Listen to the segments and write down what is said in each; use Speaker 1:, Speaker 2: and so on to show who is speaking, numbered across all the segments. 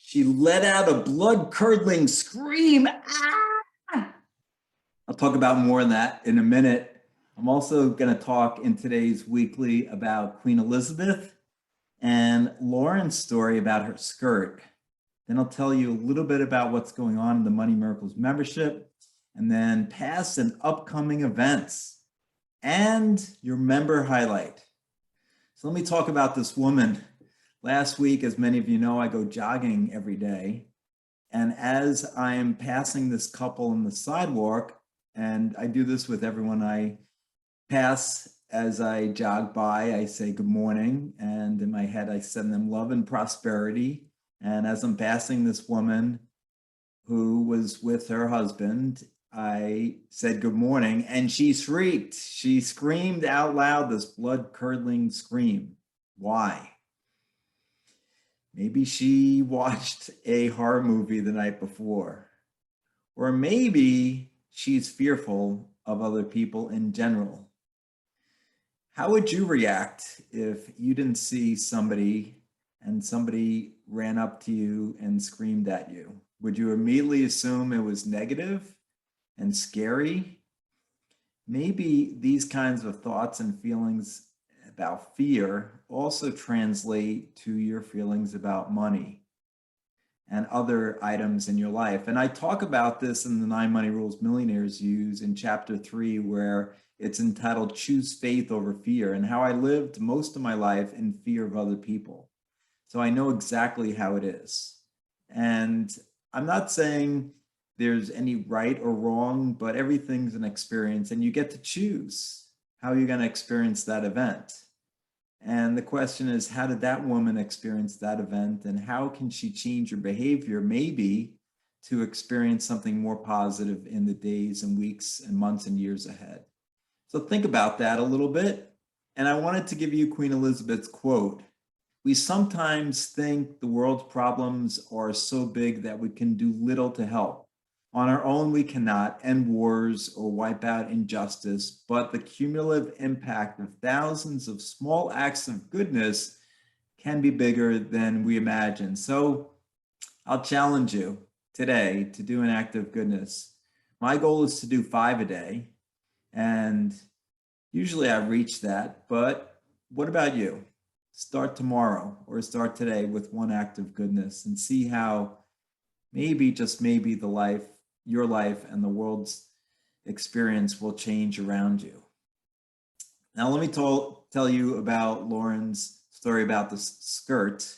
Speaker 1: She let out a blood-curdling scream. Ah! I'll talk about more on that in a minute. I'm also going to talk in today's weekly about Queen Elizabeth and Lauren's story about her skirt. Then I'll tell you a little bit about what's going on in the Money Miracles membership, and then past and upcoming events and your member highlight. So let me talk about this woman. Last week, as many of you know, I go jogging every day. And as I am passing this couple on the sidewalk, and I do this with everyone I pass as I jog by, I say good morning. And in my head, I send them love and prosperity. And as I'm passing this woman who was with her husband, I said good morning, and she shrieked. She screamed out loud, this blood-curdling scream. Why? Maybe she watched a horror movie the night before. Or maybe she's fearful of other people in general. How would you react if you didn't see somebody and somebody ran up to you and screamed at you? Would you immediately assume it was negative and scary? Maybe these kinds of thoughts and feelings about fear also translate to your feelings about money and other items in your life. And I talk about this in the 9 Money Rules Millionaires use in chapter 3, where it's entitled Choose Faith Over Fear, and how I lived most of my life in fear of other people. So I know exactly how it is. And I'm not saying there's any right or wrong, but everything's an experience, and you get to choose how you're going to experience that event. And the question is, how did that woman experience that event, and how can she change her behavior maybe to experience something more positive in the days and weeks and months and years ahead? So think about that a little bit. And I wanted to give you Queen Elizabeth's quote. We sometimes think the world's problems are so big that we can do little to help. On our own, we cannot end wars or wipe out injustice, but the cumulative impact of thousands of small acts of goodness can be bigger than we imagine. So I'll challenge you today to do an act of goodness. My goal is to do 5 a day, and usually I reach that, but what about you? Start tomorrow or start today with 1 act of goodness and see how maybe, just maybe, your life and the world's experience will change around you. Now, let me tell you about Lauren's story about the skirt.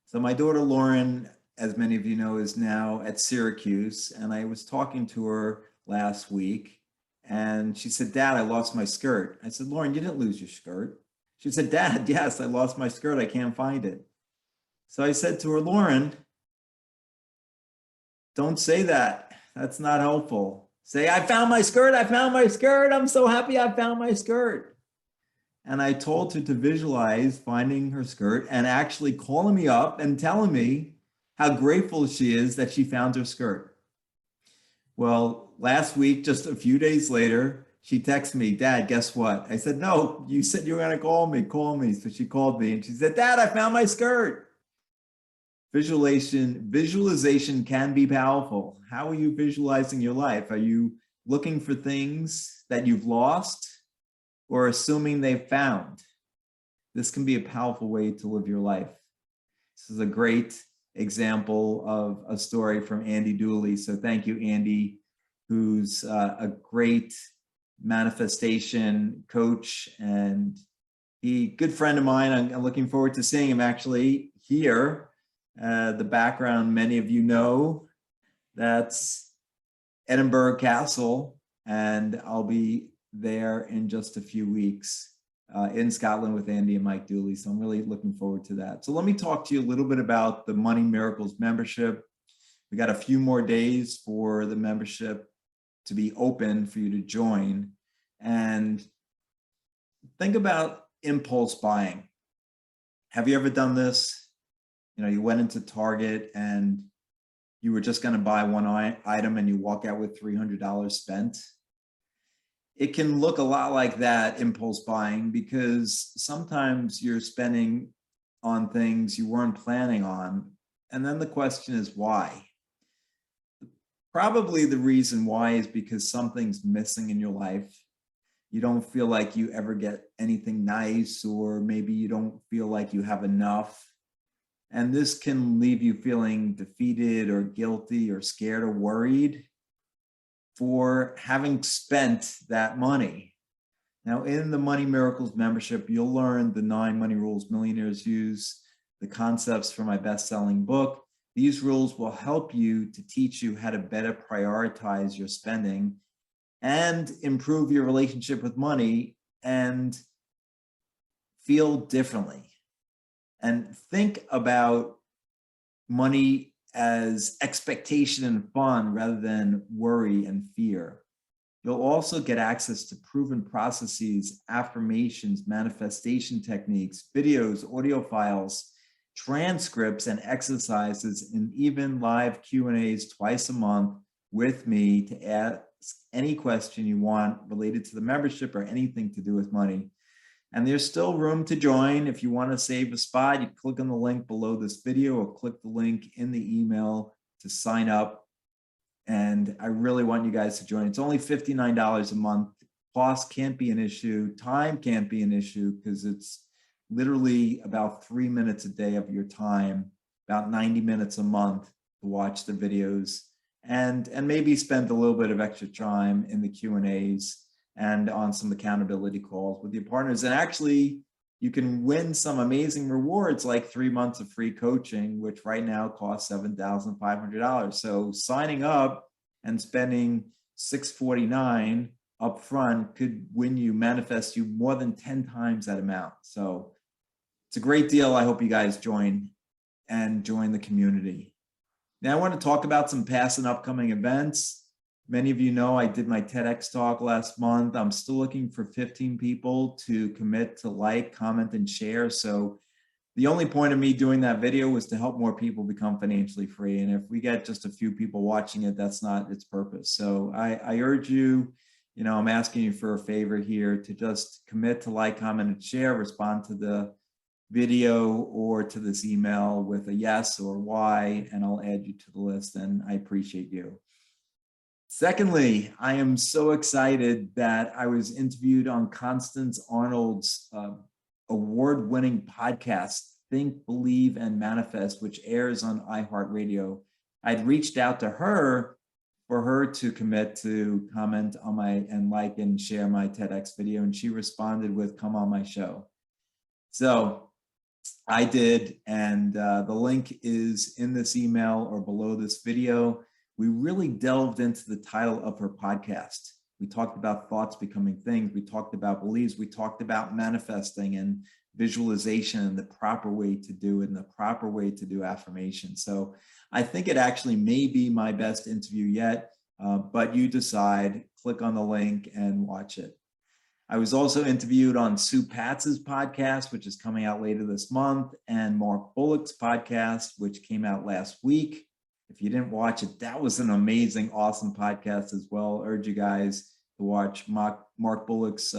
Speaker 1: So my daughter Lauren, as many of you know, is now at Syracuse, and I was talking to her last week, and she said, Dad, I lost my skirt. I said, Lauren, you didn't lose your skirt. She said, Dad, yes, I lost my skirt. I can't find it. So I said to her, Lauren, don't say that. That's not helpful. Say, I found my skirt. I found my skirt. I'm so happy I found my skirt. And I told her to visualize finding her skirt and actually calling me up and telling me how grateful she is that she found her skirt. Well, last week, just a few days later, she texted me, Dad, guess what? I said, no, you said you were going to call me. So she called me and she said, Dad, I found my skirt. Visualization can be powerful. How are you visualizing your life? Are you looking for things that you've lost or assuming they've found? This can be a powerful way to live your life. This is a great example of a story from Andy Dooley. So thank you, Andy, who's a great manifestation coach and good friend of mine. I'm looking forward to seeing him actually here. The background, many of you know, that's Edinburgh Castle, and I'll be there in just a few weeks in Scotland with Andy and Mike Dooley. So I'm really looking forward to that. So let me talk to you a little bit about the Money Miracles membership. We got a few more days for the membership to be open for you to join. And think about impulse buying. Have you ever done this? You know, you went into Target and you were just going to buy one item and you walk out with $300 spent. It can look a lot like that, impulse buying, because sometimes you're spending on things you weren't planning on, And then the question is why? Probably the reason why is because something's missing in your life. You don't feel like you ever get anything nice, or maybe you don't feel like you have enough. And this can leave you feeling defeated or guilty or scared or worried for having spent that money. Now, in the Money Miracles membership, you'll learn the 9 money rules millionaires use, the concepts for my best-selling book. These rules will help you to teach you how to better prioritize your spending and improve your relationship with money and feel differently. And think about money as expectation and fun rather than worry and fear. You'll also get access to proven processes, affirmations, manifestation techniques, videos, audio files, transcripts, and exercises, and even live Q&As twice a month with me to ask any question you want related to the membership or anything to do with money. And there's still room to join. If you want to save a spot, you click on the link below this video or click the link in the email to sign up. And I really want you guys to join. It's only $59 a month. Cost can't be an issue. Time can't be an issue because it's literally about 3 minutes a day of your time, about 90 minutes a month to watch the videos and maybe spend a little bit of extra time in the Q&As and on some accountability calls with your partners. And actually, you can win some amazing rewards like 3 months of free coaching, which right now costs $7,500. So signing up and spending $649 up front could win you, manifest you more than 10 times that amount. So it's a great deal. I hope you guys join and join the community. Now I want to talk about some past and upcoming events. Many of you know I did my TEDx talk last month. I'm still looking for 15 people to commit to like, comment, and share. So the only point of me doing that video was to help more people become financially free. And if we get just a few people watching it, that's not its purpose. So I urge you, I'm asking you for a favor here to just commit to like, comment, and share, respond to the video or to this email with a yes or Y, and I'll add you to the list, and I appreciate you. Secondly, I am so excited that I was interviewed on Constance Arnold's award-winning podcast, Think, Believe, and Manifest, which airs on iHeartRadio. I'd reached out to her for her to commit to comment on and like and share my TEDx video, and she responded with, come on my show. So I did, and the link is in this email or below this video. We really delved into the title of her podcast. We talked about thoughts becoming things. We talked about beliefs. We talked about manifesting and visualization and the proper way to do it and the proper way to do affirmation. So I think it actually may be my best interview yet, but you decide. Click on the link and watch it. I was also interviewed on Sue Patz's podcast, which is coming out later this month, and Mark Bullock's podcast, which came out last week. If you didn't watch it, that was an amazing, awesome podcast as well. I urge you guys to watch Mark Bullock's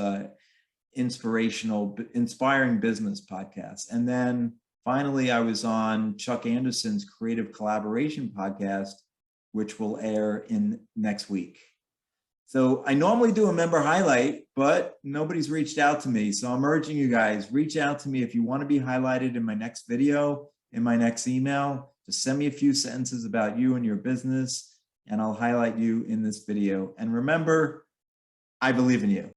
Speaker 1: inspiring business podcast. And then finally, I was on Chuck Anderson's Creative Collaboration podcast, which will air in next week. So I normally do a member highlight, but nobody's reached out to me. So I'm urging you guys, reach out to me if you want to be highlighted in my next video, in my next email. Just send me a few sentences about you and your business, and I'll highlight you in this video. And remember, I believe in you.